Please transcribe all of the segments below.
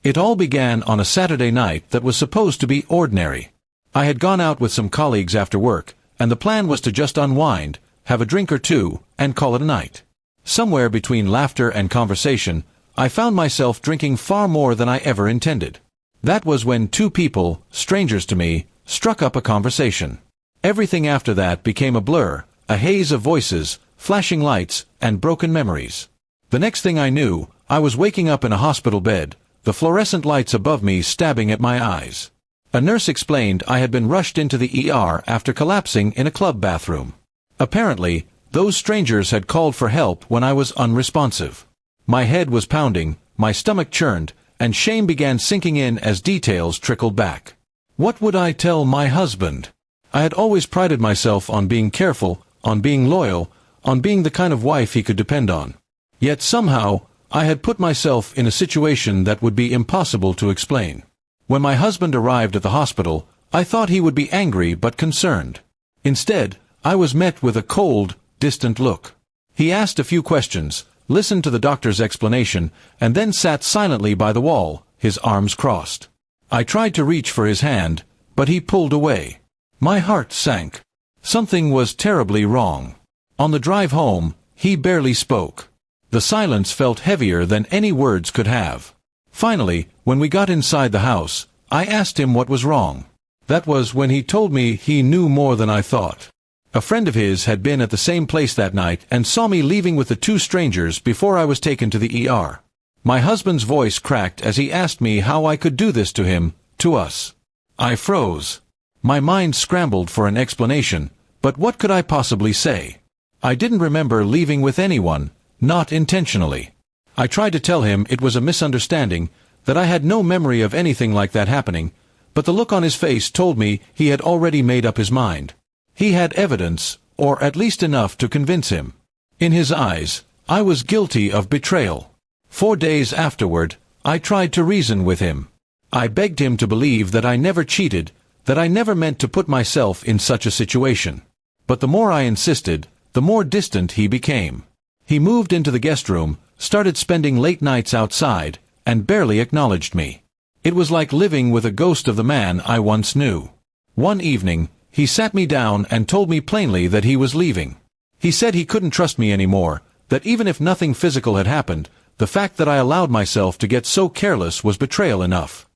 It all began on a Saturday night that was supposed to be ordinary. I had gone out with some colleagues after work, and the plan was to just unwind, have a drink or two, and call it a night. Somewhere between laughter and conversation, I found myself drinking far more than I ever intended. That was when two people, strangers to me, struck up a conversation. Everything after that became a blur, a haze of voices, flashing lights, and broken memories. The next thing I knew, I was waking up in a hospital bed, the fluorescent lights above me stabbing at my eyes. A nurse explained I had been rushed into the ER after collapsing in a club bathroom. Apparently, those strangers had called for help when I was unresponsive. My head was pounding, my stomach churned, and shame began sinking in as details trickled back. What would I tell my husband? I had always prided myself on being careful, on being loyal, on being the kind of wife he could depend on. Yet somehow, I had put myself in a situation that would be impossible to explain. When my husband arrived at the hospital, I thought he would be angry but concerned. Instead, I was met with a cold, distant look. He asked a few questions, listened to the doctor's explanation, and then sat silently by the wall, his arms crossed. I tried to reach for his hand, but he pulled away. My heart sank. Something was terribly wrong. On the drive home, he barely spoke. The silence felt heavier than any words could have. Finally, when we got inside the house, I asked him what was wrong. That was when he told me he knew more than I thought. A friend of his had been at the same place that night and saw me leaving with the two strangers before I was taken to the ER. My husband's voice cracked as he asked me how I could do this to him, to us. I froze. My mind scrambled for an explanation, but what could I possibly say? I didn't remember leaving with anyone, not intentionally. I tried to tell him it was a misunderstanding, that I had no memory of anything like that happening, but the look on his face told me he had already made up his mind. He had evidence, or at least enough to convince him. In his eyes, I was guilty of betrayal. 4 days afterward, I tried to reason with him. I begged him to believe that I never cheated, that I never meant to put myself in such a situation. But the more I insisted, the more distant he became. He moved into the guest room, started spending late nights outside, and barely acknowledged me. It was like living with a ghost of the man I once knew. One evening, he sat me down and told me plainly that he was leaving. He said he couldn't trust me anymore, that even if nothing physical had happened, the fact that I allowed myself to get so careless was betrayal enough.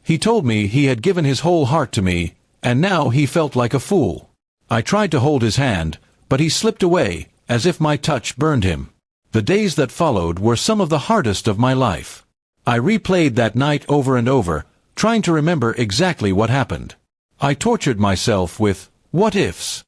He told me he had given his whole heart to me, and now he felt like a fool. I tried to hold his hand, but he slipped away, as if my touch burned him. The days that followed were some of the hardest of my life. I replayed that night over and over, trying to remember exactly what happened. I tortured myself with what-ifs.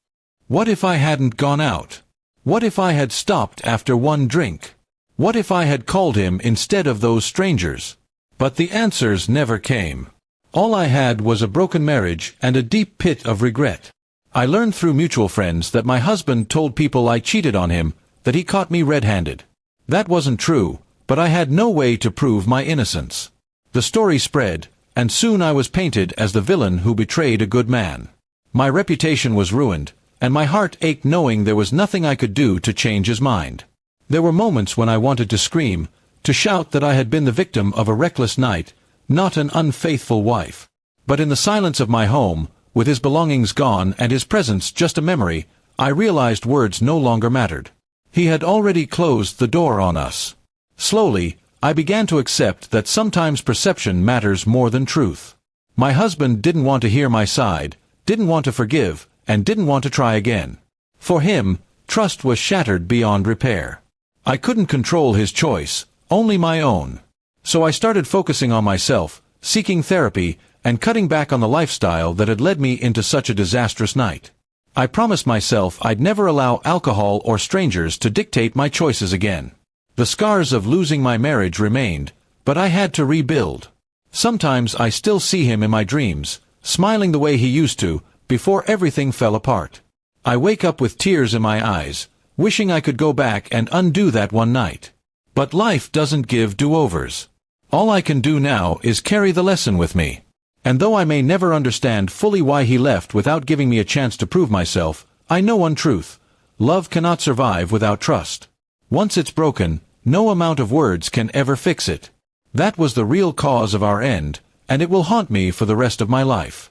What if I hadn't gone out? What if I had stopped after one drink? What if I had called him instead of those strangers? But the answers never came. All I had was a broken marriage and a deep pit of regret. I learned through mutual friends that my husband told people I cheated on him, that he caught me red-handed. That wasn't true, but I had no way to prove my innocence. The story spread, and soon I was painted as the villain who betrayed a good man. My reputation was ruined, and my heart ached knowing there was nothing I could do to change his mind. There were moments when I wanted to scream, to shout that I had been the victim of a reckless night, not an unfaithful wife. But in the silence of my home, with his belongings gone and his presence just a memory, I realized words no longer mattered. He had already closed the door on us. Slowly, I began to accept that sometimes perception matters more than truth. My husband didn't want to hear my side, didn't want to forgive, and didn't want to try again. For him, trust was shattered beyond repair. I couldn't control his choice, only my own. So I started focusing on myself, seeking therapy, and cutting back on the lifestyle that had led me into such a disastrous night. I promised myself I'd never allow alcohol or strangers to dictate my choices again. The scars of losing my marriage remained, but I had to rebuild. Sometimes I still see him in my dreams, smiling the way he used to, before everything fell apart. I wake up with tears in my eyes, wishing I could go back and undo that one night. But life doesn't give do-overs. All I can do now is carry the lesson with me. And though I may never understand fully why he left without giving me a chance to prove myself, I know one truth: love cannot survive without trust. Once it's broken, no amount of words can ever fix it. That was the real cause of our end, and it will haunt me for the rest of my life.